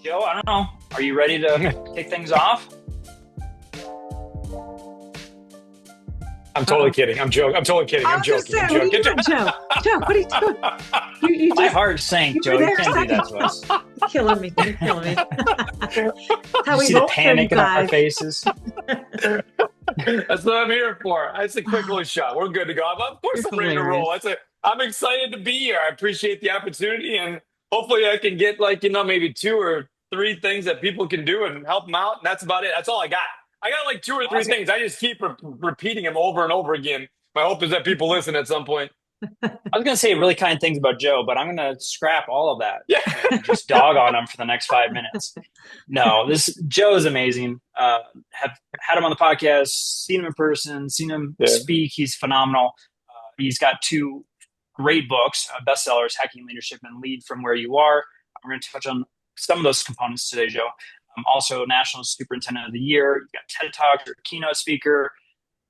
Joe, I don't know. Are you ready to kick things off? I'm totally Uh-oh. kidding. I'm joking. I'm totally kidding. I I'm was going to joking. say, I'm what are you joking. doing, Joe? Joe, what are you doing? You My just heart sank, you were Joe. You there a can't do that second. to us. You're killing me. You're killing me. Did How you we see the roll here, you panic in our guys. faces? That's what I'm here for. That's a quick little shot. We're good to go. Of course, You're I'm ready to roll. hilarious. I'm excited to be here. I appreciate the opportunity, and hopefully, I can get maybe two or three things that people can do and help them out. And that's about it. That's all I got. I got like two or I three was things. I just keep repeating them over and over again. My hope is that people listen at some point. I was gonna say really kind things about Joe, but I'm gonna scrap all of that Yeah. and just dog on him for the next 5 minutes. No, this Joe is amazing. Have had him on the podcast, seen him in person, seen him Yeah. speak. He's phenomenal. He's got two great books, bestsellers, Hacking Leadership and Lead from Where You Are. We're going to touch on some of those components today, Joe. Also, National Superintendent of the Year. You've got TED Talk, you're a keynote speaker,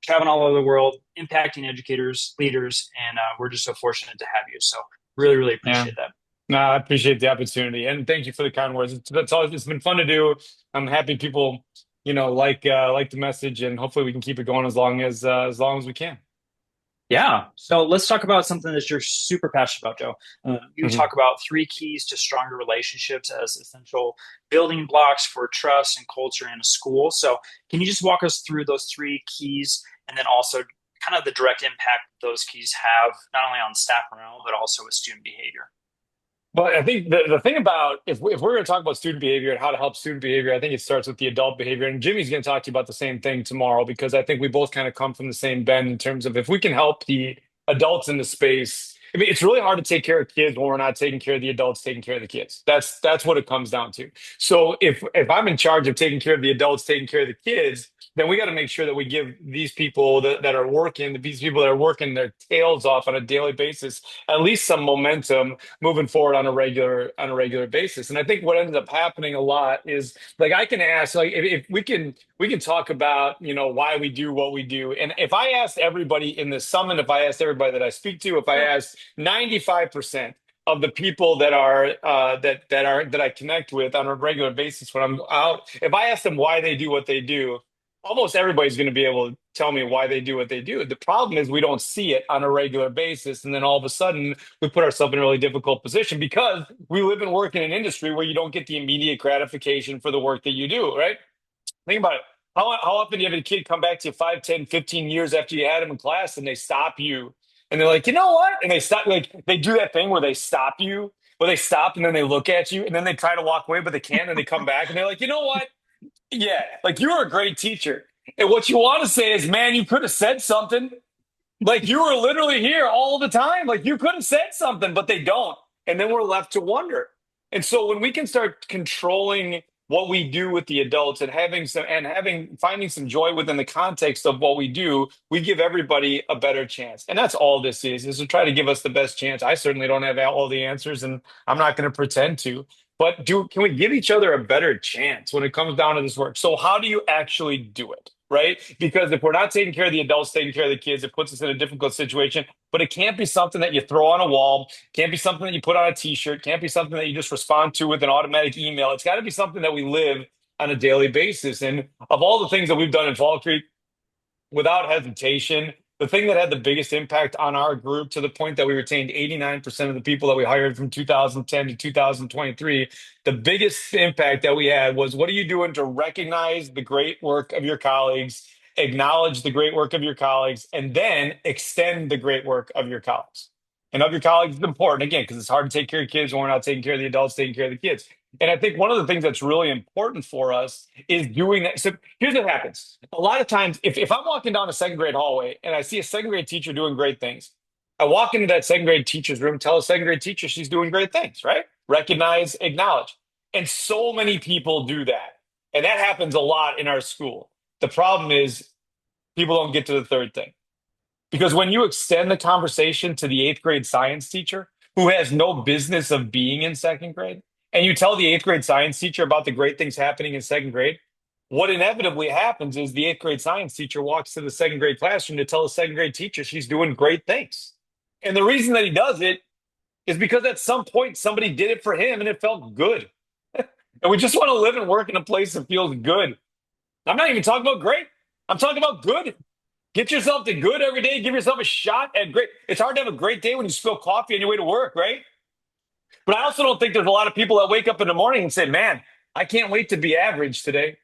traveling all over the world, impacting educators, leaders, and we're just so fortunate to have you. So really, really Yeah. appreciate that. No, I appreciate the opportunity, and thank you for the kind words. It's been fun to do. I'm happy people, like the message, and hopefully we can keep it going as long as we can. Yeah. So let's talk about something that you're super passionate about, Joe. You Mhm. talk about three keys to stronger relationships as essential building blocks for trust and culture in a school. So can you just walk us through those three keys and then also kind of the direct impact those keys have not only on staff morale, but also with student behavior? But I think the thing about if we're going to talk about student behavior and how to help student behavior, I think it starts with the adult behavior. And Jimmy's going to talk to you about the same thing tomorrow because I think we both kind of come from the same bend in terms of if we can help the adults in the space. I mean, it's really hard to take care of kids when we're not taking care of the adults taking care of the kids. That's what it comes down to. So if I'm in charge of taking care of the adults taking care of the kids, then we got to make sure that we give these people that are working, these people that are working their tails off on a daily basis, at least some momentum moving forward on a regular basis. And I think what ends up happening a lot is like I can ask like if we can talk about why we do what we do. And if I asked everybody in this summit, if I asked everybody that I speak to, if I asked 95% of the people that I connect with on a regular basis when I'm out, if I ask them why they do what they do, almost everybody's going to be able to tell me why they do what they do. The problem is we don't see it on a regular basis, and then all of a sudden we put ourselves in a really difficult position because we live and work in an industry where you don't get the immediate gratification for the work that you do, right? Think about it. How often do you have a kid come back to you 5, 10, 15 years after you had them in class and they stop you and they're like, you know what? And they stop, like they do that thing where they stop you, where they stop and then they look at you and then they try to walk away, but they can't, and they come back and they're like, you know what? Yeah, like you were a great teacher. And what you want to say is, man, you could have said something. Like you were literally here all the time. Like you could have said something, but they don't. And then we're left to wonder. And so when we can start controlling what we do with the adults and finding some joy within the context of what we do, we give everybody a better chance. And that's all this is to try to give us the best chance. I certainly don't have all the answers and I'm not going to pretend to. But can we give each other a better chance when it comes down to this work? So how do you actually do it? Right? Because if we're not taking care of the adults, taking care of the kids, it puts us in a difficult situation. But it can't be something that you throw on a wall, can't be something that you put on a t-shirt, can't be something that you just respond to with an automatic email. It's got to be something that we live on a daily basis. And of all the things that we've done in Fall Creek, without hesitation, the thing that had the biggest impact on our group to the point that we retained 89% of the people that we hired from 2010 to 2023, the biggest impact that we had was what are you doing to recognize the great work of your colleagues, acknowledge the great work of your colleagues, and then extend the great work of your colleagues? And of your colleagues is important, again, because it's hard to take care of kids when we're not taking care of the adults, taking care of the kids. And I think one of the things that's really important for us is doing that. So here's what happens. A lot of times, if I'm walking down a second grade hallway and I see a second grade teacher doing great things, I walk into that second grade teacher's room, tell a second grade teacher she's doing great things, right? Recognize, acknowledge. And so many people do that. And that happens a lot in our school. The problem is people don't get to the third thing. Because when you extend the conversation to the eighth grade science teacher who has no business of being in second grade, and you tell the eighth grade science teacher about the great things happening in second grade, what inevitably happens is the eighth grade science teacher walks to the second grade classroom to tell the second grade teacher she's doing great things. And the reason that he does it is because at some point somebody did it for him and it felt good. And we just want to live and work in a place that feels good. I'm not even talking about great. I'm talking about good. Get yourself to good every day. Give yourself a shot at great. It's hard to have a great day when you spill coffee on your way to work, right? But I also don't think there's a lot of people that wake up in the morning and say, man, I can't wait to be average today.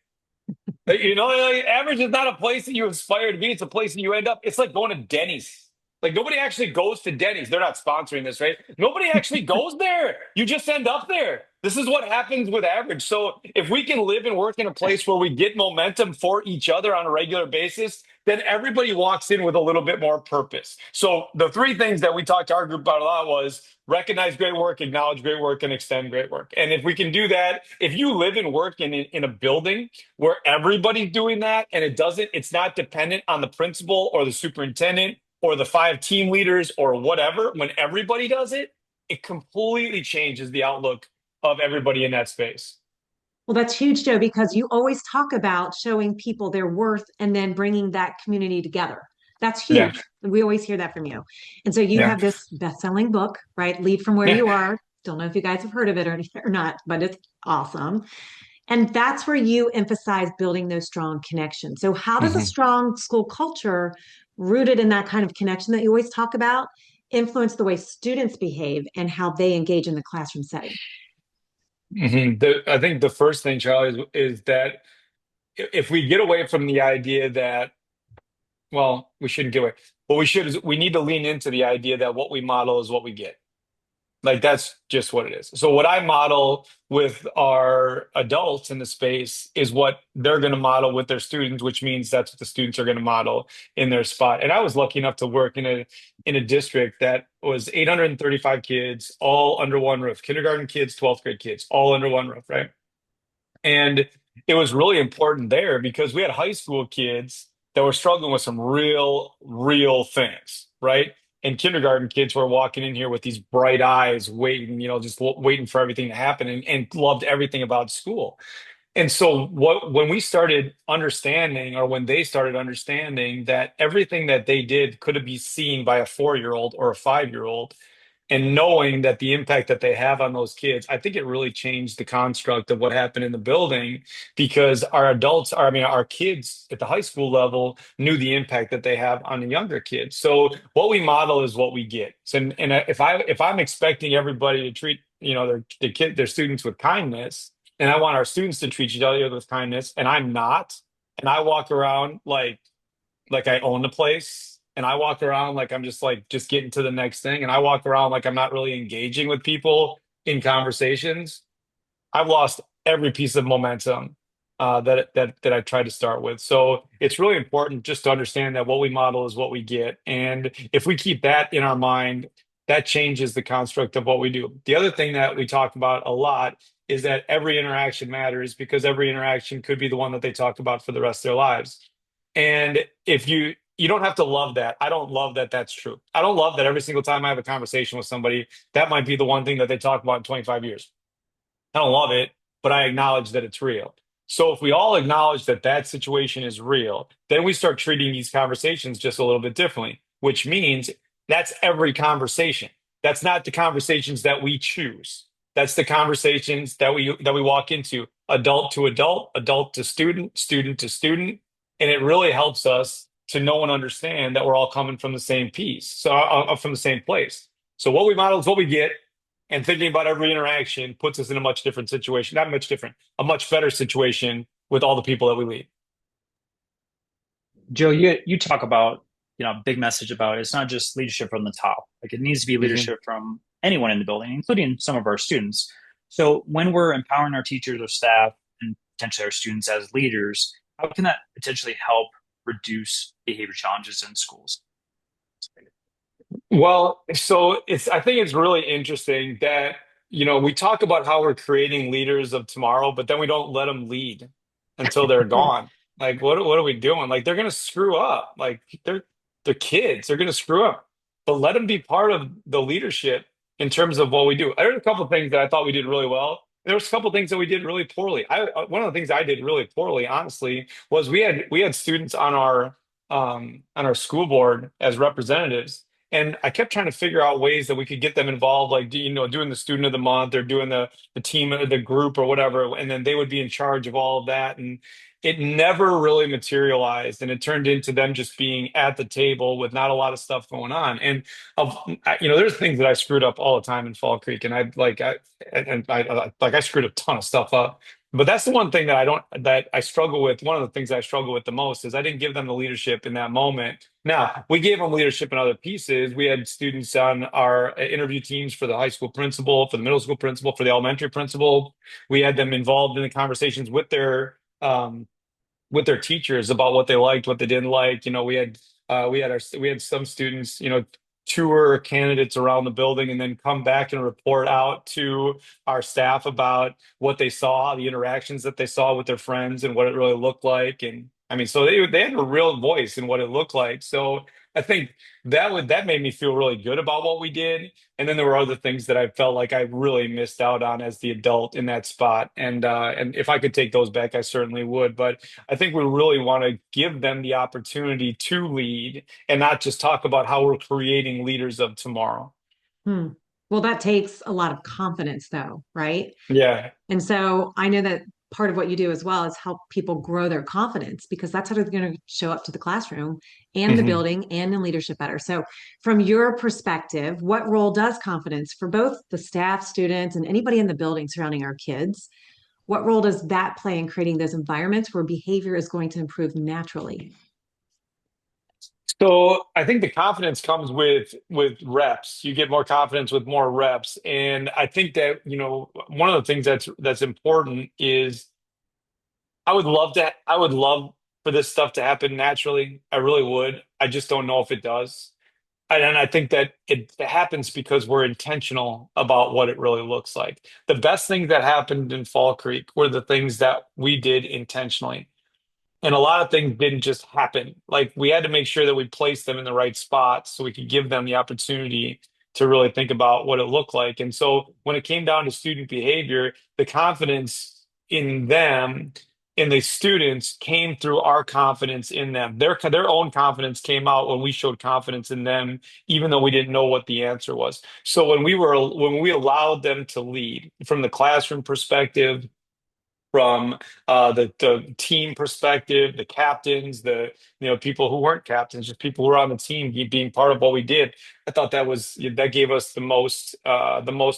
Like, average is not a place that you aspire to be. It's a place that you end up. It's like going to Denny's. Like nobody actually goes to Denny's. They're not sponsoring this, right? Nobody actually goes there. You just end up there. This is what happens with average. So if we can live and work in a place where we get momentum for each other on a regular basis, then everybody walks in with a little bit more purpose. So the three things that we talked to our group about a lot was recognize great work, acknowledge great work, and extend great work. And if we can do that, if you live and work in a building where everybody's doing that and it's not dependent on the principal or the superintendent or the five team leaders or whatever, when everybody does it, it completely changes the outlook of everybody in that space. Well, that's huge, Joe, because you always talk about showing people their worth and then bringing that community together. That's Yeah. huge. We always hear that from you. And so you Yeah. have this best-selling book, right? Lead from where Yeah. you are. Don't know if you guys have heard of it or not, but it's awesome. And that's where you emphasize building those strong connections. So how does a Mhm. strong school culture rooted in that kind of connection that you always talk about influence the way students behave and how they engage in the classroom setting? I think the first thing, Charlie, is that if we get away from the idea that, well, we shouldn't get away. What we should is we need to lean into the idea that what we model is what we get. Like that's just what it is. So what I model with our adults in the space is what they're going to model with their students, which means that's what the students are going to model in their spot. And I was lucky enough to work in a district that was 835 kids, all under one roof, kindergarten kids, 12th grade kids, all under one roof, right? And it was really important there because we had high school kids that were struggling with some real things, right? And kindergarten kids were walking in here with these bright eyes, waiting, just waiting for everything to happen and loved everything about school. And so when we started understanding, or when they started understanding that everything that they did could be seen by a 4-year-old or a 5-year-old, and knowing that the impact that they have on those kids, I think it really changed the construct of what happened in the building because our kids at the high school level knew the impact that they have on the younger kids. So what we model is what we get. So, and if I'm expecting everybody to treat, their students with kindness, and I want our students to treat each other with kindness, and I'm not, and I walk around like I own the place, and I walk around like I'm just getting to the next thing, and I walk around like I'm not really engaging with people in conversations. I've lost every piece of momentum that I tried to start with. So it's really important just to understand that what we model is what we get, and if we keep that in our mind, that changes the construct of what we do. The other thing that we talk about a lot is that every interaction matters because every interaction could be the one that they talk about for the rest of their lives. And if you don't have to love that. I don't love that that's true. I don't love that every single time I have a conversation with somebody, that might be the one thing that they talk about in 25 years. I don't love it, but I acknowledge that it's real. So if we all acknowledge that that situation is real, then we start treating these conversations just a little bit differently, which means that's every conversation. That's not the conversations that we choose. That's the conversations that we walk into, adult to student, student to student, and it really helps us to know and understand that we're all coming from the same piece, from the same place. So what we model is what we get, and thinking about every interaction puts us in a much different situation, not much different, a much better situation with all the people that we lead. Joe, you talk about, big message about it's not just leadership from the top. Like it needs to be Mhm. leadership from anyone in the building, including some of our students. So when we're empowering our teachers or staff and potentially our students as leaders, how can that potentially help reduce behavior challenges in schools? Well, so I think it's really interesting that, we talk about how we're creating leaders of tomorrow, but then we don't let them lead until they're gone. Like, what are we doing? Like, they're going to screw up. Like, they're kids. They're going to screw up, but let them be part of the leadership in terms of what we do. There's a couple of things that I thought we did really well. There was a couple of things that we did really poorly. One of the things I did really poorly, honestly, was we had students on our school board as representatives, And I kept trying to figure out ways that we could get them involved, like, doing the student of the month or doing the team or the group or whatever. And then they would be in charge of all of that. And it never really materialized. And it turned into them just being at the table with not a lot of stuff going on. And there's things that I screwed up all the time in Fall Creek. And I screwed a ton of stuff up. But that's the one thing that I struggle with. One of the things I struggle with the most is I didn't give them the leadership in that moment. Now, we gave them leadership in other pieces. We had students on our interview teams for the high school principal, for the middle school principal, for the elementary principal. We had them involved in the conversations with their teachers about what they liked, what they didn't like. We had some students, tour candidates around the building and then come back and report out to our staff about what they saw, the interactions that they saw with their friends and what it really looked like. And I mean, so they had a real voice in what it looked like. So I think that made me feel really good about what we did. And then there were other things that I felt like I really missed out on as the adult in that spot. And if I could take those back, I certainly would. But I think we really want to give them the opportunity to lead and not just talk about how we're creating leaders of tomorrow. Hmm. Well, that takes a lot of confidence, though, right? Yeah. And so I know that part of what you do as well is help people grow their confidence because that's how they're going to show up to the classroom and the Mhm. building and in leadership better. So, from your perspective, what role does confidence for both the staff, students, and anybody in the building surrounding our kids? What role does that play in creating those environments where behavior is going to improve naturally? So I think the confidence comes with reps. You get more confidence with more reps. And I think that, one of the things that's important is I would love for this stuff to happen naturally. I really would. I just don't know if it does. And I think that it happens because we're intentional about what it really looks like. The best things that happened in Fall Creek were the things that we did intentionally. And a lot of things didn't just happen. Like we had to make sure that we placed them in the right spots so we could give them the opportunity to really think about what it looked like. And so when it came down to student behavior, the confidence in them, in the students, came through our confidence in them. Their own confidence came out when we showed confidence in them, even though we didn't know what the answer was. So when we allowed them to lead from the classroom perspective, from the team perspective, the captains, the people who weren't captains, just people who were on the team being part of what we did. I thought that gave us the most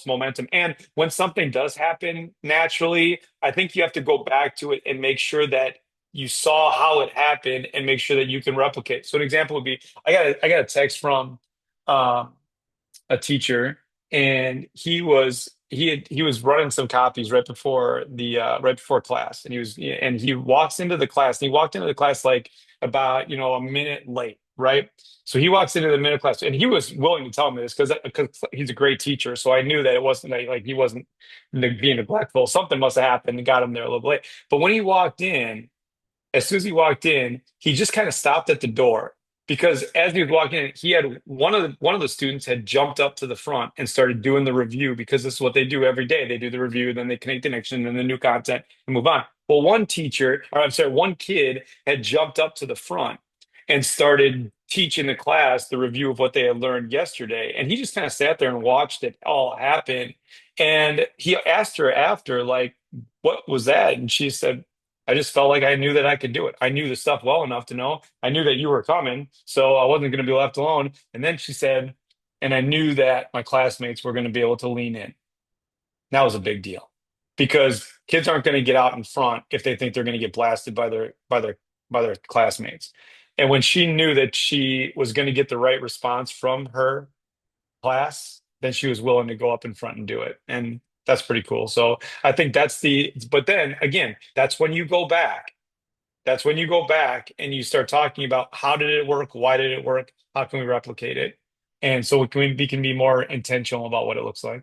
momentum. And when something does happen naturally, I think you have to go back to it and make sure that you saw how it happened and make sure that you can replicate. So an example would be I got a text from um, a teacher, and he was running some copies right before class, and he walks into the class, and he walked into the class like about a minute late, right? So he walks into the minute class, and he was willing to tell me this because he's a great teacher, so I knew that it wasn't like he wasn't being neglectful. Something must have happened and got him there a little late. But when he walked in, as soon as he walked in, he just kind of stopped at the door because as he was walking in, he had one of the students had jumped up to the front and started doing the review because this is what they do every day. They do the review, then they connect the connection, and the new content and move on. Well, one kid had jumped up to the front and started teaching the class the review of what they had learned yesterday. And he just kind of sat there and watched it all happen. And he asked her after, like, what was that? And she said, I just felt like I knew that I could do it. I knew the stuff well enough to know. I knew that you were coming, so I wasn't going to be left alone. And then she said, and I knew that my classmates were going to be able to lean in. That was a big deal because kids aren't going to get out in front if they think they're going to get blasted by their classmates. And when she knew that she was going to get the right response from her class, then she was willing to go up in front and do it. And that's pretty cool. So I think but then again, that's when you go back. That's when you go back and you start talking about how did it work? Why did it work? How can we replicate it? And so we can be more intentional about what it looks like.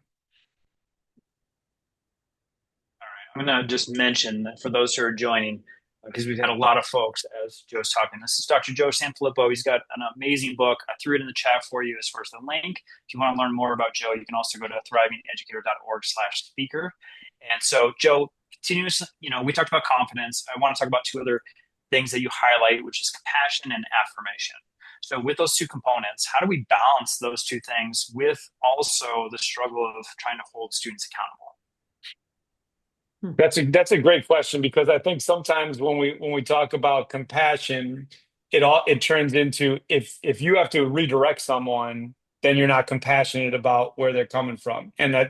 I'm going to just mention that for those who are joining, because we've had a lot of folks as Joe's talking. This is Dr. Joe Sanfellipo. He's got an amazing book. I threw it in the chat for you as far as the link. If you want to learn more about Joe, you can also go to thrivingeducator.org/speaker. And so, Joe, continuous, we talked about confidence. I want to talk about two other things that you highlight, which is compassion and affirmation. So with those two components, how do we balance those two things with also the struggle of trying to hold students accountable? Hmm. That's a great question because I think sometimes when we talk about compassion, it turns into if you have to redirect someone, then you're not compassionate about where they're coming from, and I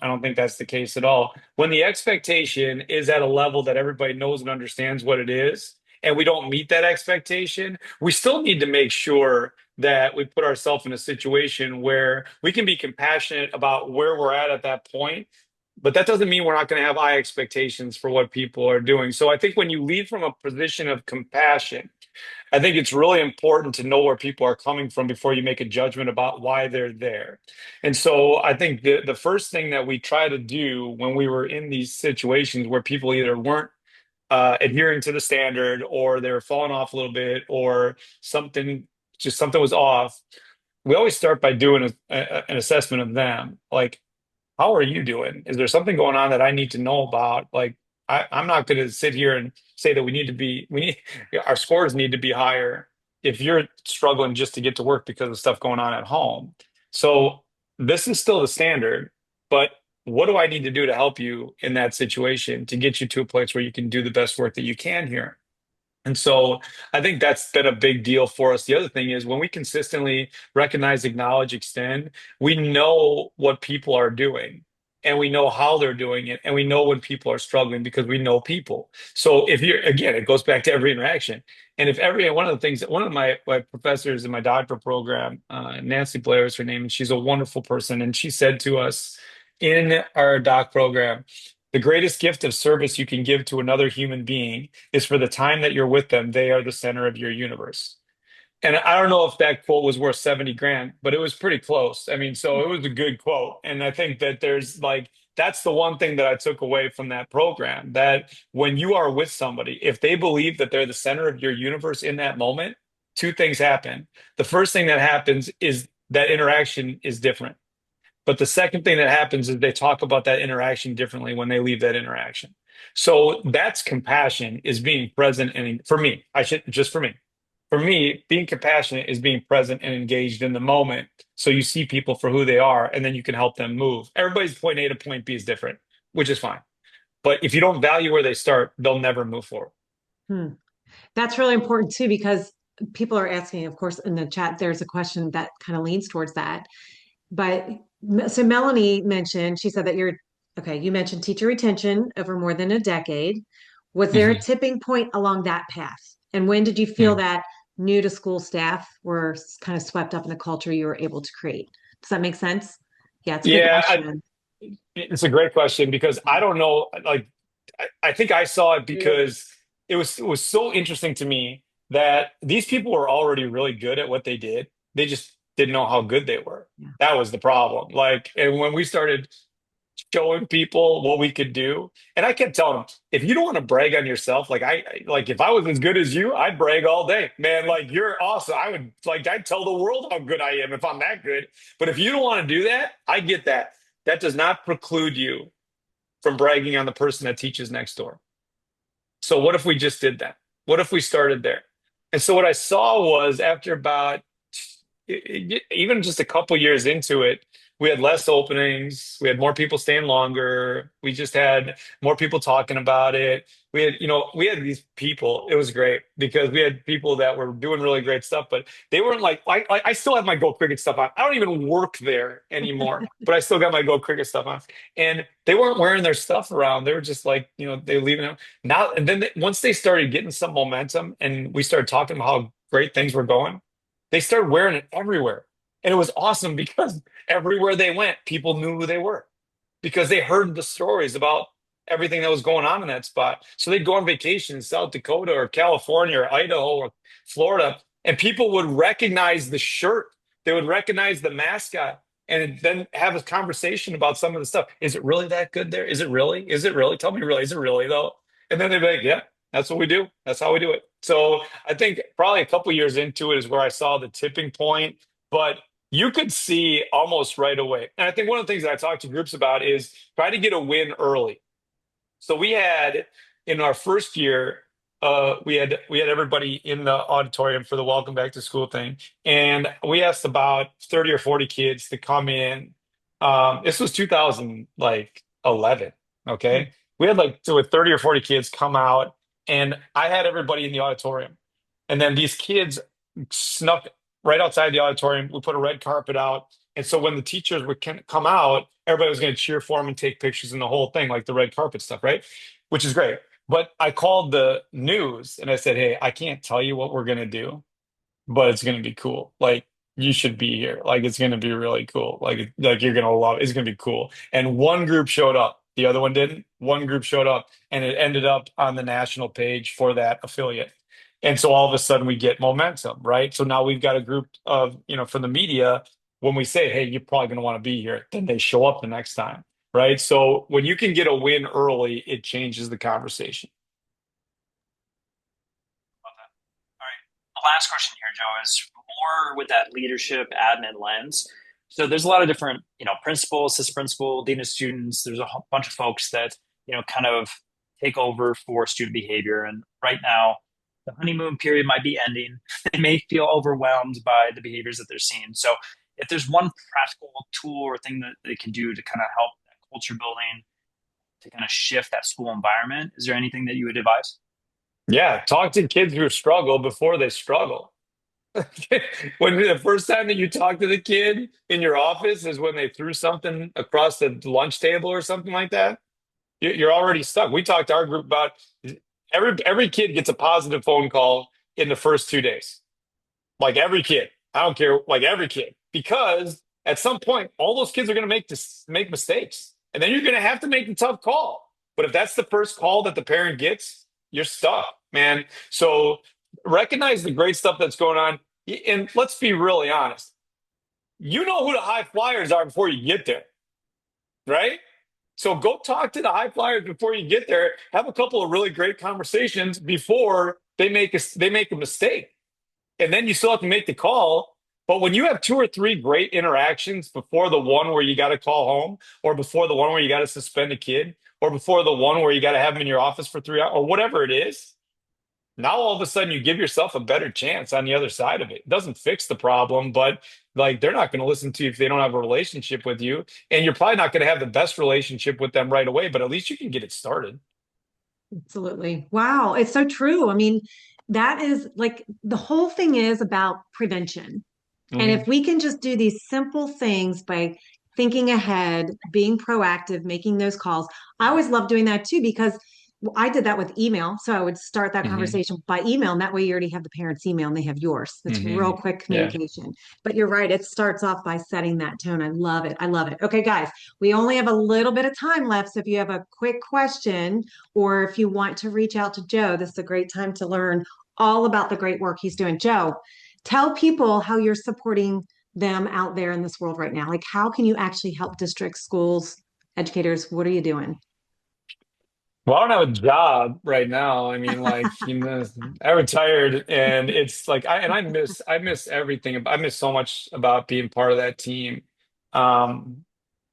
don't think that's the case at all. When the expectation is at a level that everybody knows and understands what it is, and we don't meet that expectation, we still need to make sure that we put ourselves in a situation where we can be compassionate about where we're at that point, but that doesn't mean we're not going to have high expectations for what people are doing. So I think when you lead from a position of compassion, I think it's really important to know where people are coming from before you make a judgment about why they're there. And so I think the first thing that we try to do when we were in these situations where people either weren't adhering to the standard or they were falling off a little bit or something was off, we always start by doing an assessment of them. Like, how are you doing? Is there something going on that I need to know about? Like, I'm not going to sit here and say that we need, our scores need to be higher if you're struggling just to get to work because of stuff going on at home. So this is still the standard, but what do I need to do to help you in that situation to get you to a place where you can do the best work that you can here? And so I think that's been a big deal for us. The other thing is when we consistently recognize, acknowledge, extend, we know what people are doing and we know how they're doing it. And we know when people are struggling because we know people. So if you're, again, it goes back to every interaction. And if every, one of the things, one of my professors in my doctoral program, Nancy Blair is her name, and she's a wonderful person. And she said to us in our doc program, the greatest gift of service you can give to another human being is for the time that you're with them, they are the center of your universe. And I don't know if that quote was worth 70 grand, but it was pretty close. I mean, so it was a good quote. And I think that there's like, that's the one thing that I took away from that program, that when you are with somebody, if they believe that they're the center of your universe in that moment, two things happen. The first thing that happens is that interaction is different. But the second thing that happens is they talk about that interaction differently when they leave that interaction. So that's compassion, is being present. And for me, I should just for me, being compassionate is being present and engaged in the moment. So you see people for who they are, and then you can help them move. Everybody's point A to point B is different, which is fine. But if you don't value where they start, they'll never move forward. Hmm. That's really important too, because people are asking, of course, in the chat, there's a question that kind of leans towards that. But so Melanie mentioned, she said that okay, you mentioned teacher retention over more than a decade. Was there a Mhm. tipping point along that path? And when did you feel Mhm. that new to school staff were kind of swept up in the culture you were able to create? Does that make sense? Yeah, it's a good Yeah, question. it's a great question because I don't know. Like, I think I saw it because it was so interesting to me that these people were already really good at what they did. They just didn't know how good they were. Yeah. That was the problem. Like, and when we started showing people what we could do, and I kept telling them, if you don't want to brag on yourself, like like if I was as good as you, I'd brag all day, man. Like you're awesome. I'd tell the world how good I am if I'm that good. But if you don't want to do that, I get that. That does not preclude you from bragging on the person that teaches next door. So what if we just did that? What if we started there? And so what I saw was after about even just a couple years into it, we had less openings. We had more people staying longer. We just had more people talking about it. We had these people. It was great because we had people that were doing really great stuff, but they weren't like, I still have my Go Cricket stuff on. I don't even work there anymore, but I still got my Go Cricket stuff on. And they weren't wearing their stuff around. They were just like, they leaving it now. And then once they started getting some momentum and we started talking about how great things were going, they started wearing it everywhere. And it was awesome because everywhere they went, people knew who they were because they heard the stories about everything that was going on in that spot. So they'd go on vacation in South Dakota or California or Idaho or Florida, and people would recognize the shirt. They would recognize the mascot and then have a conversation about some of the stuff. Is it really that good there? Is it really? Is it really? Tell me really. Is it really though? And then they'd be like, yeah, that's what we do. That's how we do it. So I think probably a couple years into it is where I saw the tipping point, but you could see almost right away. And I think one of the things that I talk to groups about is try to get a win early. So we had in our first year, we had everybody in the auditorium for the welcome back to school thing, and we asked about 30 or 40 kids to come in. This was 2000 like 11. Okay, we had like so with 30 or 40 kids come out, and I had everybody in the auditorium, and then these kids snuck right outside the auditorium. We put a red carpet out, and so when the teachers would come out, everybody was going to cheer for them and take pictures and the whole thing, like the red carpet stuff, right? Which is great. But I called the news and I said, "Hey, I can't tell you what we're gonna do, but it's gonna be cool. Like you should be here. Like it's gonna be really cool. Like you're gonna love it. It's gonna be cool." And one group showed up, the other one didn't. One group showed up, and it ended up on the national page for that affiliate. And so all of a sudden we get momentum, right? So now we've got a group of, from the media. When we say, "Hey, you're probably gonna want to be here," then they show up the next time, right? So when you can get a win early, it changes the conversation. All right. The last question here, Joe, is more with that leadership admin lens. So there's a lot of different, principal, assistant principal, dean of students. There's a whole bunch of folks that, kind of take over for student behavior. And right now, the honeymoon period might be ending. They may feel overwhelmed by the behaviors that they're seeing. So if there's one practical tool or thing that they can do to kind of help that culture building, to kind of shift that school environment, is there anything that you would advise? Yeah, talk to kids who struggle before they struggle. When the first time that you talk to the kid in your office is when they threw something across the lunch table or something like that, you're already stuck. We talked to our group about every kid gets a positive phone call in the first 2 days. Like every kid, I don't care, like every kid, because at some point, all those kids are going to make mistakes, and then you're going to have to make the tough call. But if that's the first call that the parent gets, you're stuck, man. So recognize the great stuff that's going on, and let's be really honest. You know who the high flyers are before you get there, right? So go talk to the high flyers before you get there. Have a couple of really great conversations before they make a mistake, and then you still have to make the call. But when you have two or three great interactions before the one where you got to call home, or before the one where you got to suspend a kid, or before the one where you got to have them in your office for 3 hours, or whatever it is, now all of a sudden you give yourself a better chance on the other side of it. It doesn't fix the problem, but like they're not going to listen to you if they don't have a relationship with you. And you're probably not going to have the best relationship with them right away, but at least you can get it started. Absolutely. Wow. It's so true. I mean, that is like the whole thing is about prevention. And Hmm. if we can just do these simple things by thinking ahead, being proactive, making those calls, I always love doing that too because I did that with email. So I would start that Hmm. conversation by email, and that way you already have the parent's email and they have yours. It's real Hmm. quick Yeah. communication. But you're right, it starts off by setting that tone. I love it. I love it. Okay, guys, we only have a little bit of time left. So if you have a quick question or if you want to reach out to Joe, this is a great time to learn all about the great work he's doing. Joe, tell people how you're supporting them out there in this world right now? Like, how can you actually help districts, schools, educators? What are you doing? Well, I don't have a job right now. I mean, I retired, and it's like I miss everything. I miss so much about being part of that team. Um,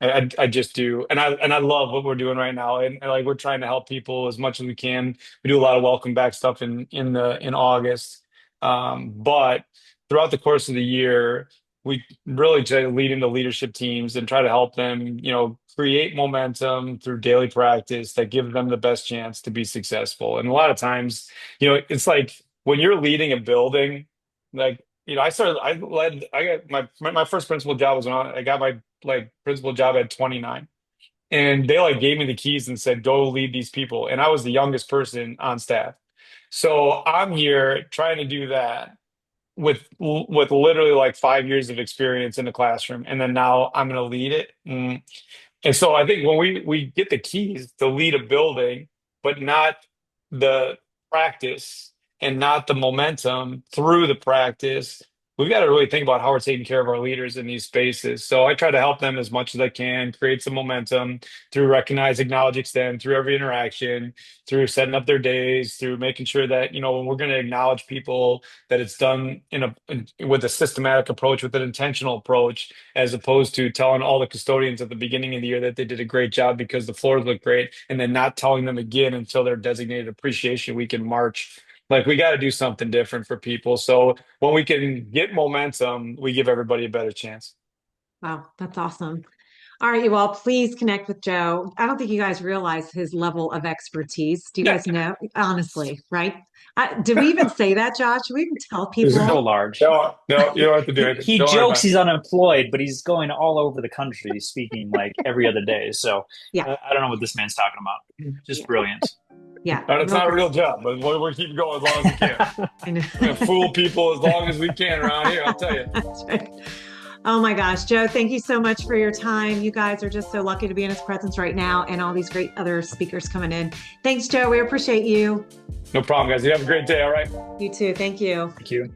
I just do, and I love what we're doing right now, and like we're trying to help people as much as we can. We do a lot of welcome back stuff in August, but throughout the course of the year, we really try to lead into leadership teams and try to help them, create momentum through daily practice that gives them the best chance to be successful. And a lot of times, it's like when you're leading a building, like, I got my first principal job was when I got my like principal job at 29. And they like gave me the keys and said, go lead these people. And I was the youngest person on staff. So I'm here trying to do that with literally like 5 years of experience in the classroom, and then now I'm going to lead it. And so I think when we get the keys to lead a building, but not the practice and not the momentum through the practice, we've got to really think about how we're taking care of our leaders in these spaces. So I try to help them as much as I can, create some momentum through recognize, acknowledge, extend, through every interaction, through setting up their days, through making sure that, when we're going to acknowledge people, that it's done with a systematic approach, with an intentional approach, as opposed to telling all the custodians at the beginning of the year that they did a great job because the floors look great, and then not telling them again until their designated appreciation week in March. Like we got to do something different for people. So when we can get momentum, we give everybody a better chance. Wow, that's awesome. All right, you all, please connect with Joe. I don't think you guys realize his level of expertise. Do you Yeah. guys know? Honestly, right? Did we even say that, Josh? Should we even tell So people? large. No, no, you don't have to do it. He Don't worry jokes about he's unemployed, but he's going all over the country speaking like every other day. So Yeah, I don't know what this man's talking about. Just yeah, brilliant. yeah. it. It's Real not a great. real job, but we're keeping going as long as we can. I know. We're gonna fool people as long as we can around here, I'll tell you. That's right. Oh my gosh, Joe, thank you so much for your time. You guys are just so lucky to be in his presence right now and all these great other speakers coming in. Thanks, Joe. We appreciate you. No problem, guys. You have a great day, all right? You too. Thank you. Thank you.